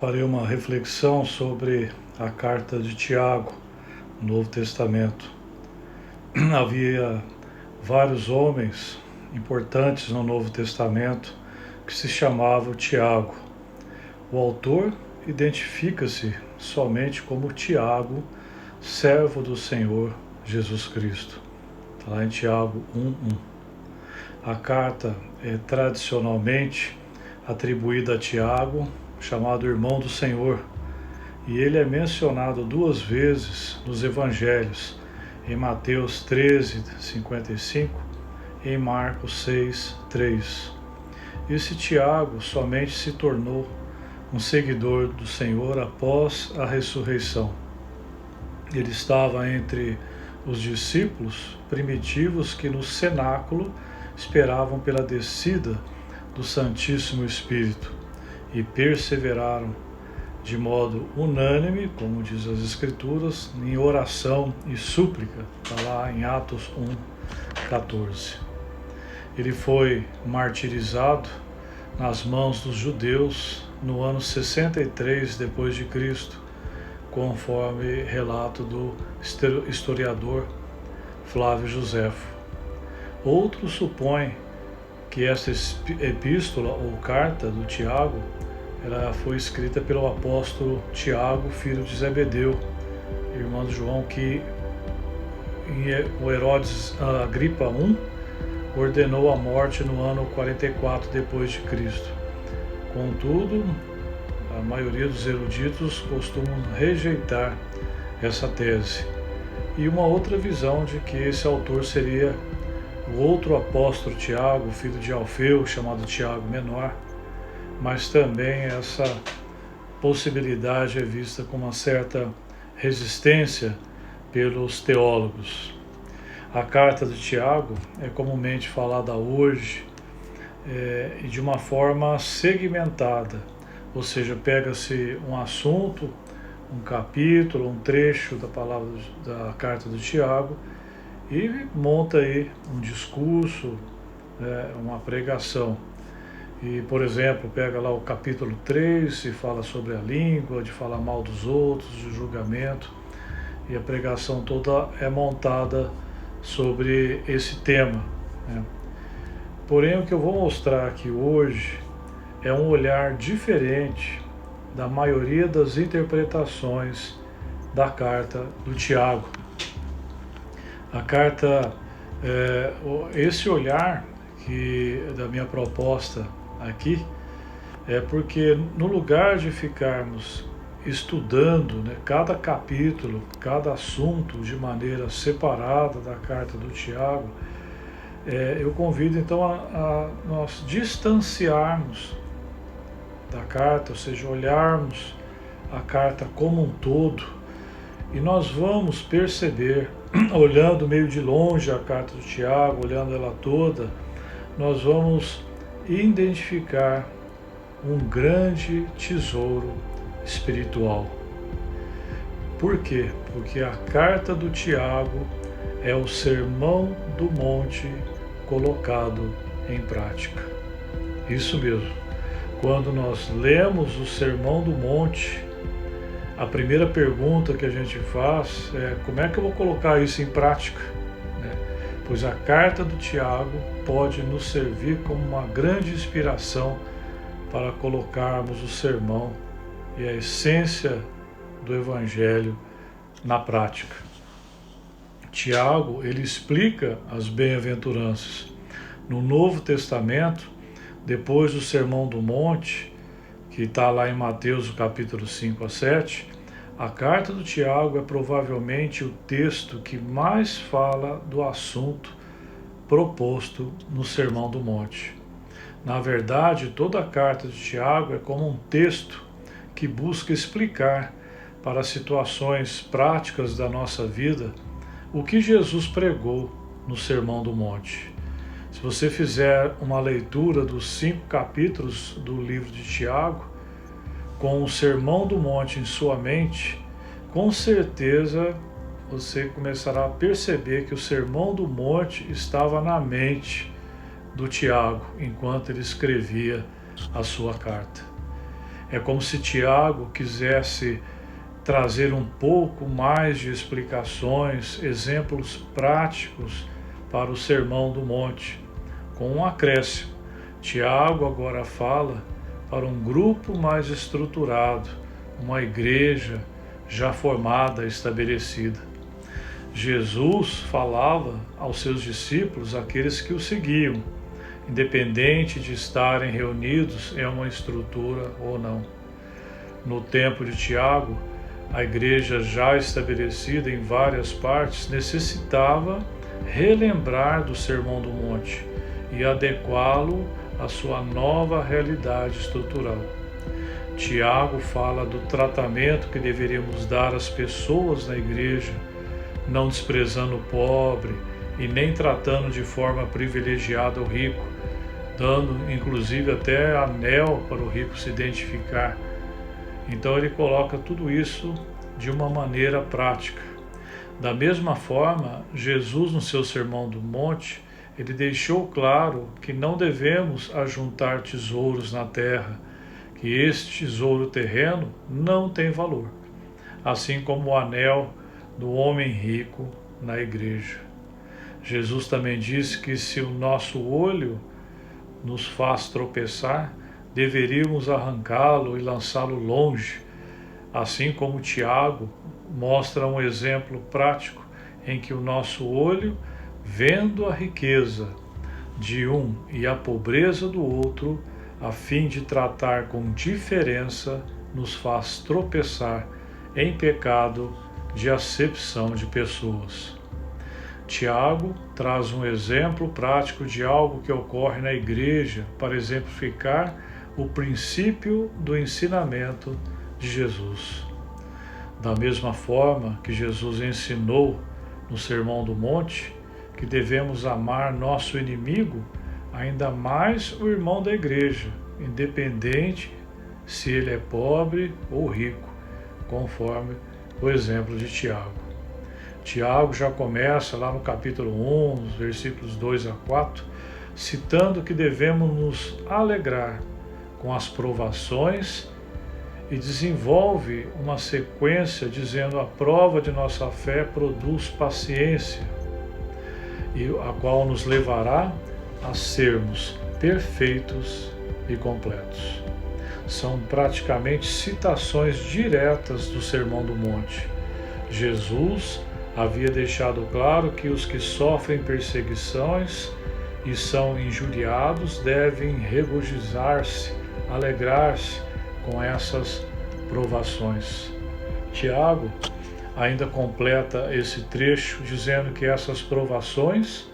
Farei uma reflexão sobre a carta de Tiago, no Novo Testamento. Havia vários homens importantes no Novo Testamento que se chamavam Tiago. O autor identifica-se somente como Tiago, servo do Senhor Jesus Cristo. Está lá em Tiago 1:1. A carta é tradicionalmente atribuída a Tiago, chamado irmão do Senhor, e ele é mencionado 2 vezes nos Evangelhos, em Mateus 13:55 e em Marcos 6:3. Esse Tiago somente se tornou um seguidor do Senhor após a ressurreição. Ele estava entre os discípulos primitivos que no cenáculo esperavam pela descida do Santíssimo Espírito e perseveraram de modo unânime, como diz as Escrituras, em oração e súplica. Está lá em Atos 1:14. Ele foi martirizado nas mãos dos judeus no ano 63 depois de Cristo, conforme relato do historiador Flávio Joséfo. Outros supõem que esta epístola ou carta do Tiago ela foi escrita pelo apóstolo Tiago, filho de Zebedeu, irmão de João, que o Herodes Agripa I ordenou a morte no ano 44 depois de Cristo. Contudo, a maioria dos eruditos costumam rejeitar essa tese. E uma outra visão de que esse autor seria o outro apóstolo Tiago, filho de Alfeu, chamado Tiago Menor, mas também essa possibilidade é vista com uma certa resistência pelos teólogos. A carta de Tiago é comumente falada hoje e de uma forma segmentada, ou seja, pega-se um assunto, um capítulo, um trecho da palavra da carta do Tiago e monta aí um discurso, uma pregação. E, por exemplo, pega lá o capítulo 3 e fala sobre a língua, de falar mal dos outros, de julgamento, e a pregação toda é montada sobre esse tema, né? Porém, o que eu vou mostrar aqui hoje é um olhar diferente da maioria das interpretações da carta do Tiago. A carta, esse olhar da minha proposta aqui, é porque no lugar de ficarmos estudando, né, cada capítulo, cada assunto de maneira separada da carta do Tiago, eu convido então a nós distanciarmos da carta, ou seja, olharmos a carta como um todo, e nós vamos perceber, olhando meio de longe a carta do Tiago, olhando ela toda, nós vamos identificar um grande tesouro espiritual. Por quê? Porque a carta do Tiago é o Sermão do Monte colocado em prática. Isso mesmo. Quando nós lemos o Sermão do Monte, a primeira pergunta que a gente faz é: como é que eu vou colocar isso em prática? Pois a carta do Tiago pode nos servir como uma grande inspiração para colocarmos o sermão e a essência do Evangelho na prática. Tiago, ele explica as bem-aventuranças. No Novo Testamento, depois do Sermão do Monte, que está lá em Mateus, capítulo 5-7, a carta do Tiago é provavelmente o texto que mais fala do assunto proposto no Sermão do Monte. Na verdade, toda a carta de Tiago é como um texto que busca explicar para situações práticas da nossa vida o que Jesus pregou no Sermão do Monte. Se você fizer uma leitura dos 5 capítulos do livro de Tiago, com o Sermão do Monte em sua mente, com certeza você começará a perceber que o Sermão do Monte estava na mente do Tiago enquanto ele escrevia a sua carta. É como se Tiago quisesse trazer um pouco mais de explicações, exemplos práticos para o Sermão do Monte, com um acréscimo. Tiago agora fala para um grupo mais estruturado, uma igreja já formada, estabelecida. Jesus falava aos seus discípulos, aqueles que o seguiam, independente de estarem reunidos em uma estrutura ou não. No tempo de Tiago, a igreja já estabelecida em várias partes necessitava relembrar do Sermão do Monte e adequá-lo à sua nova realidade estrutural. Tiago fala do tratamento que deveríamos dar às pessoas na igreja, não desprezando o pobre e nem tratando de forma privilegiada o rico, dando inclusive até anel para o rico se identificar. Então ele coloca tudo isso de uma maneira prática. Da mesma forma, Jesus no seu Sermão do Monte, ele deixou claro que não devemos ajuntar tesouros na terra, que este tesouro terreno não tem valor, assim como o anel do homem rico na igreja. Jesus também disse que se o nosso olho nos faz tropeçar, deveríamos arrancá-lo e lançá-lo longe, assim como Tiago mostra um exemplo prático em que o nosso olho, vendo a riqueza de um e a pobreza do outro, a fim de tratar com diferença, nos faz tropeçar em pecado de acepção de pessoas. Tiago traz um exemplo prático de algo que ocorre na igreja para exemplificar o princípio do ensinamento de Jesus. Da mesma forma que Jesus ensinou no Sermão do Monte que devemos amar nosso inimigo, ainda mais o irmão da igreja, independente se ele é pobre ou rico, conforme o exemplo de Tiago. Tiago já começa lá no capítulo 1, versículos 2 a 4, citando que devemos nos alegrar com as provações e desenvolve uma sequência dizendo: a prova de nossa fé produz paciência, e a qual nos levará a sermos perfeitos e completos. São praticamente citações diretas do Sermão do Monte. Jesus havia deixado claro que os que sofrem perseguições e são injuriados devem regozijar-se, alegrar-se com essas provações. Tiago ainda completa esse trecho dizendo que essas provações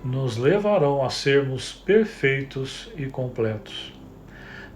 nos levarão a sermos perfeitos e completos.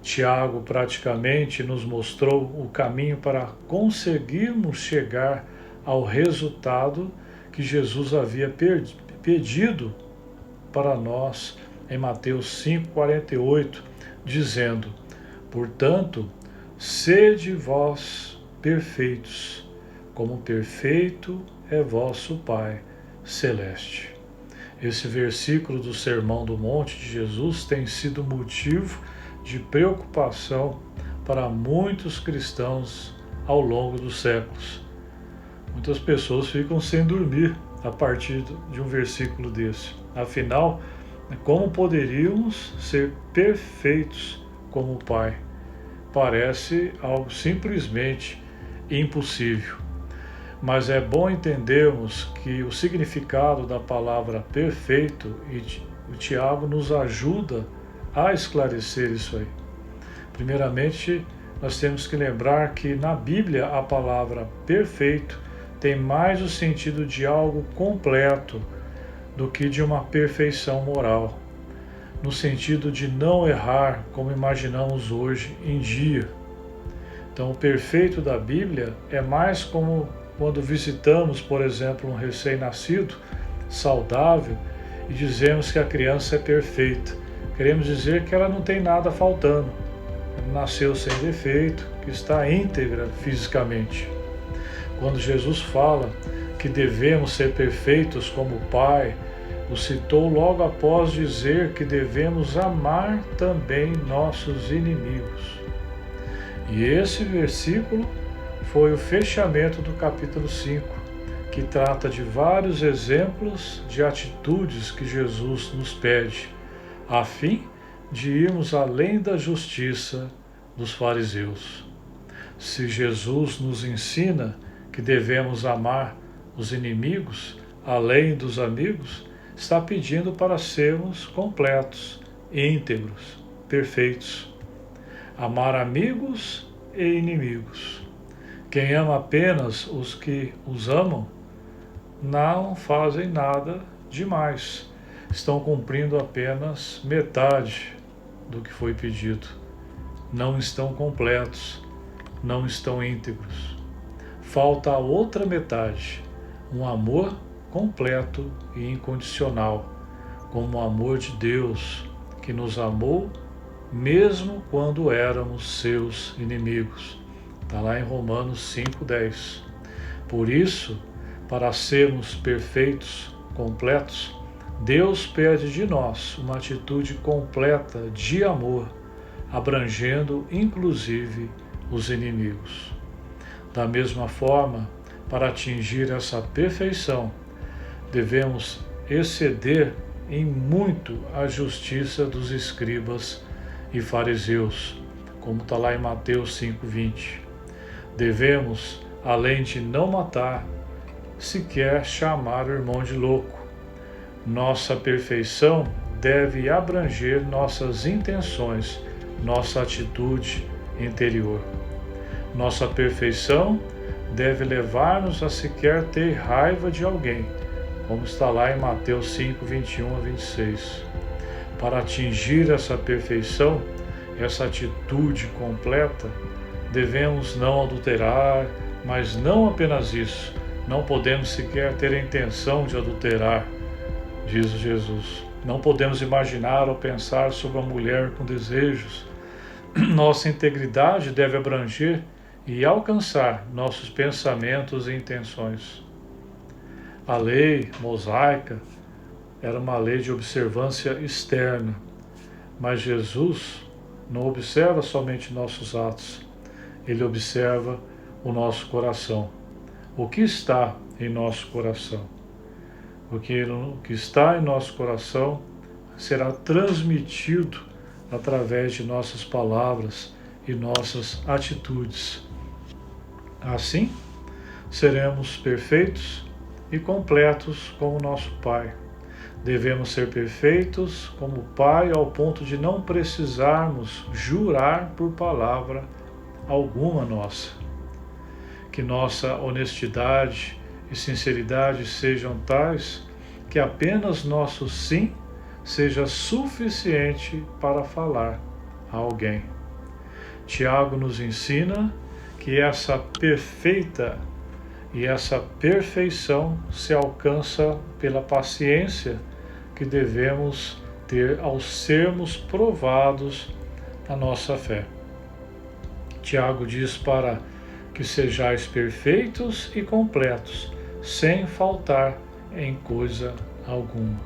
Tiago praticamente nos mostrou o caminho para conseguirmos chegar ao resultado que Jesus havia pedido para nós em Mateus 5,48, dizendo: portanto, sede vós perfeitos, como perfeito é vosso Pai Celeste. Esse versículo do Sermão do Monte de Jesus tem sido motivo de preocupação para muitos cristãos ao longo dos séculos. Muitas pessoas ficam sem dormir a partir de um versículo desse. Afinal, como poderíamos ser perfeitos como o Pai? Parece algo simplesmente impossível. Mas é bom entendermos que o significado da palavra perfeito, e o Tiago nos ajuda a esclarecer isso aí. Primeiramente, nós temos que lembrar que na Bíblia a palavra perfeito tem mais o sentido de algo completo do que de uma perfeição moral, no sentido de não errar como imaginamos hoje em dia. Então, o perfeito da Bíblia é mais como quando visitamos, por exemplo, um recém-nascido, saudável, e dizemos que a criança é perfeita. Queremos dizer que ela não tem nada faltando, ela nasceu sem defeito, que está íntegra fisicamente. Quando Jesus fala que devemos ser perfeitos como o Pai, o citou logo após dizer que devemos amar também nossos inimigos. E esse versículo foi o fechamento do capítulo 5, que trata de vários exemplos de atitudes que Jesus nos pede, a fim de irmos além da justiça dos fariseus. Se Jesus nos ensina que devemos amar os inimigos além dos amigos, está pedindo para sermos completos, íntegros, perfeitos. Amar amigos e inimigos. Quem ama apenas os que os amam, não fazem nada demais. Estão cumprindo apenas metade do que foi pedido. Não estão completos, não estão íntegros. Falta a outra metade, um amor completo e incondicional, como o amor de Deus, que nos amou mesmo quando éramos seus inimigos. Está lá em Romanos 5:10. Por isso, para sermos perfeitos, completos, Deus pede de nós uma atitude completa de amor, abrangendo inclusive os inimigos. Da mesma forma, para atingir essa perfeição, devemos exceder em muito a justiça dos escribas e fariseus, como está lá em Mateus 5:20. Devemos, além de não matar, sequer chamar o irmão de louco. Nossa perfeição deve abranger nossas intenções, nossa atitude interior. Nossa perfeição deve levar-nos a sequer ter raiva de alguém, como está lá em Mateus 5:21-26. Para atingir essa perfeição, essa atitude completa, devemos não adulterar, mas não apenas isso, não podemos sequer ter a intenção de adulterar, diz Jesus. Não podemos imaginar ou pensar sobre uma mulher com desejos. Nossa integridade deve abranger e alcançar nossos pensamentos e intenções. A lei mosaica era uma lei de observância externa, mas Jesus não observa somente nossos atos, ele observa o nosso coração. O que está em nosso coração? O que está em nosso coração será transmitido através de nossas palavras e nossas atitudes. Assim, seremos perfeitos e completos como nosso Pai. Devemos ser perfeitos como o Pai ao ponto de não precisarmos jurar por palavra alguma nossa. Que nossa honestidade e sinceridade sejam tais que apenas nosso sim seja suficiente para falar a alguém. Tiago nos ensina que essa perfeita e essa perfeição se alcança pela paciência que devemos ter ao sermos provados na nossa fé. Tiago diz para que sejais perfeitos e completos, sem faltar em coisa alguma.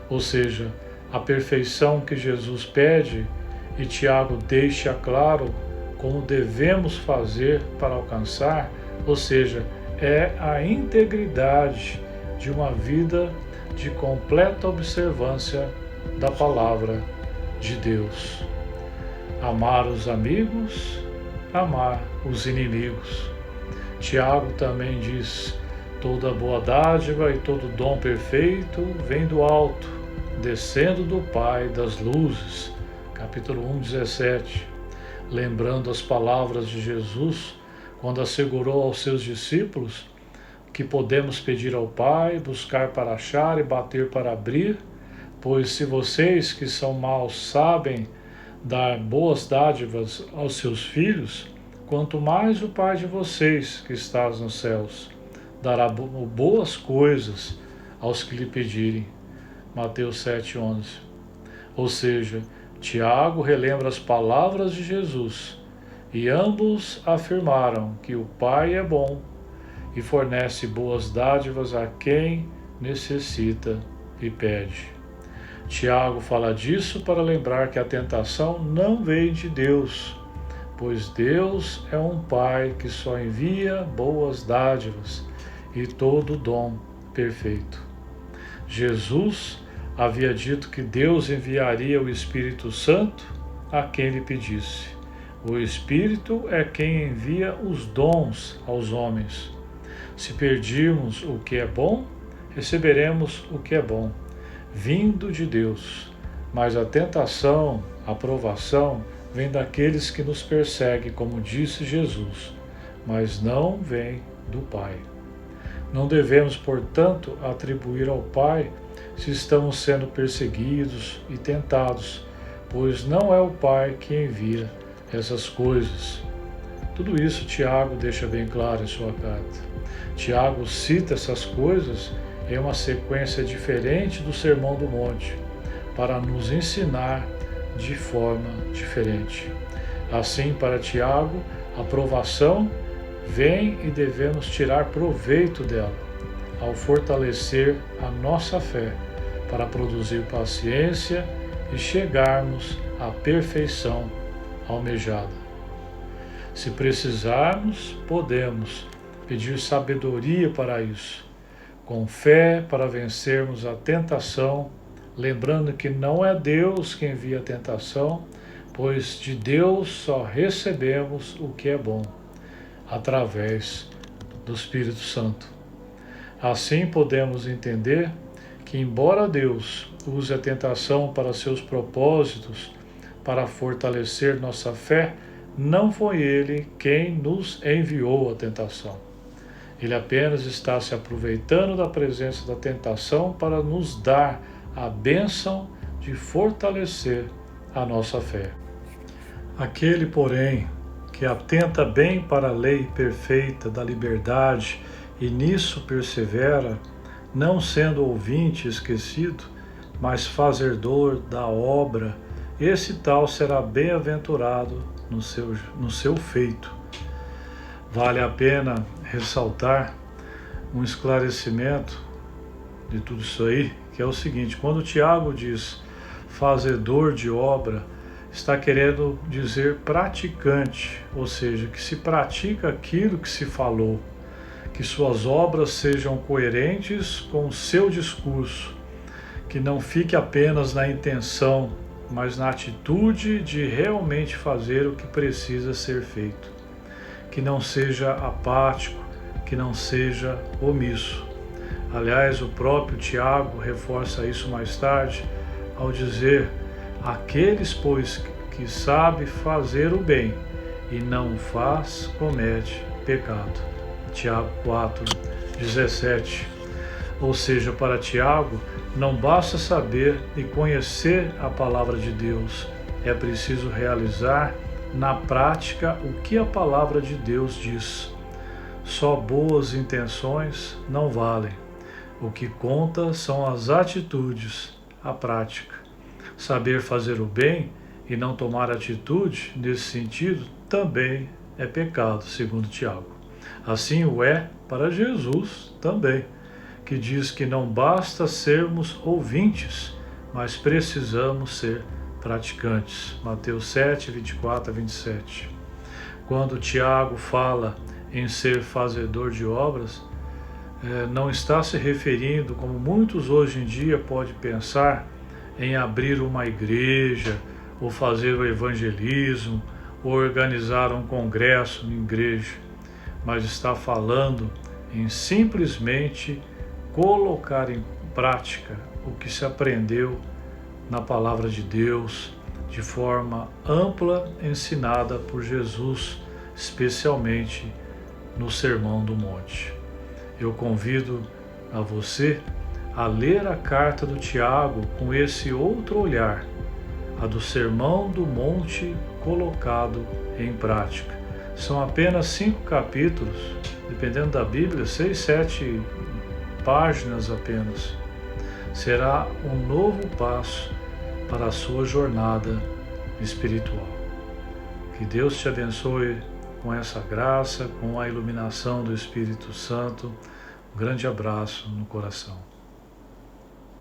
Ou seja, a perfeição que Jesus pede, e Tiago deixa claro como devemos fazer para alcançar, ou seja, é a integridade de uma vida de completa observância da palavra de Deus. Amar os amigos, amar os inimigos. Tiago também diz: toda boa dádiva e todo dom perfeito vem do alto, descendo do Pai das luzes. Capítulo 1:17. Lembrando as palavras de Jesus, quando assegurou aos seus discípulos que podemos pedir ao Pai, buscar para achar e bater para abrir, pois se vocês que são maus sabem dar boas dádivas aos seus filhos, quanto mais o Pai de vocês que está nos céus dará boas coisas aos que lhe pedirem. Mateus 7:11. Ou seja, Tiago relembra as palavras de Jesus, e ambos afirmaram que o Pai é bom e fornece boas dádivas a quem necessita e pede. Tiago fala disso para lembrar que a tentação não vem de Deus, pois Deus é um Pai que só envia boas dádivas e todo dom perfeito. Jesus havia dito que Deus enviaria o Espírito Santo a quem lhe pedisse. O Espírito é quem envia os dons aos homens. Se pedirmos o que é bom, receberemos o que é bom, vindo de Deus. Mas a tentação, a provação, vem daqueles que nos perseguem, como disse Jesus, mas não vem do Pai. Não devemos, portanto, atribuir ao Pai se estamos sendo perseguidos e tentados, pois não é o Pai que envia essas coisas. Tudo isso Tiago deixa bem claro em sua carta. Tiago cita essas coisas em uma sequência diferente do Sermão do Monte, para nos ensinar de forma diferente. Assim, para Tiago, a provação vem e devemos tirar proveito dela, ao fortalecer a nossa fé, para produzir paciência e chegarmos à perfeição almejada. Se precisarmos, podemos pedir sabedoria para isso, com fé para vencermos a tentação, lembrando que não é Deus que envia a tentação, pois de Deus só recebemos o que é bom, através do Espírito Santo. Assim podemos entender que, embora Deus use a tentação para seus propósitos, para fortalecer nossa fé, não foi Ele quem nos enviou a tentação. Ele apenas está se aproveitando da presença da tentação para nos dar a bênção de fortalecer a nossa fé. Aquele, porém, que atenta bem para a lei perfeita da liberdade e nisso persevera, não sendo ouvinte esquecido, mas fazedor da obra, esse tal será bem-aventurado no seu feito. Vale a pena ressaltar um esclarecimento de tudo isso aí, que é o seguinte: quando Tiago diz fazedor de obra, está querendo dizer praticante, ou seja, que se pratica aquilo que se falou, que suas obras sejam coerentes com o seu discurso, que não fique apenas na intenção, mas na atitude de realmente fazer o que precisa ser feito, que não seja apático, que não seja omisso. Aliás, o próprio Tiago reforça isso mais tarde, ao dizer: aqueles, pois, que sabe fazer o bem e não faz, comete pecado. Tiago 4:17. Ou seja, para Tiago, não basta saber e conhecer a palavra de Deus, é preciso realizar na prática o que a palavra de Deus diz. Só boas intenções não valem. O que conta são as atitudes, a prática. Saber fazer o bem e não tomar atitude nesse sentido também é pecado, segundo Tiago. Assim o é para Jesus também, que diz que não basta sermos ouvintes, mas precisamos ser praticantes. Mateus 7:24-27. Quando Tiago fala em ser fazedor de obras, não está se referindo, como muitos hoje em dia podem pensar, em abrir uma igreja, ou fazer o evangelismo, ou organizar um congresso na igreja, mas está falando em simplesmente colocar em prática o que se aprendeu na palavra de Deus, de forma ampla, ensinada por Jesus, especialmente no Sermão do Monte. Eu convido a você a ler a carta do Tiago com esse outro olhar, a do Sermão do Monte colocado em prática. São apenas 5 capítulos, dependendo da Bíblia, 6, 7 páginas apenas. Será um novo passo para a sua jornada espiritual. Que Deus te abençoe com essa graça, com a iluminação do Espírito Santo. Um grande abraço no coração.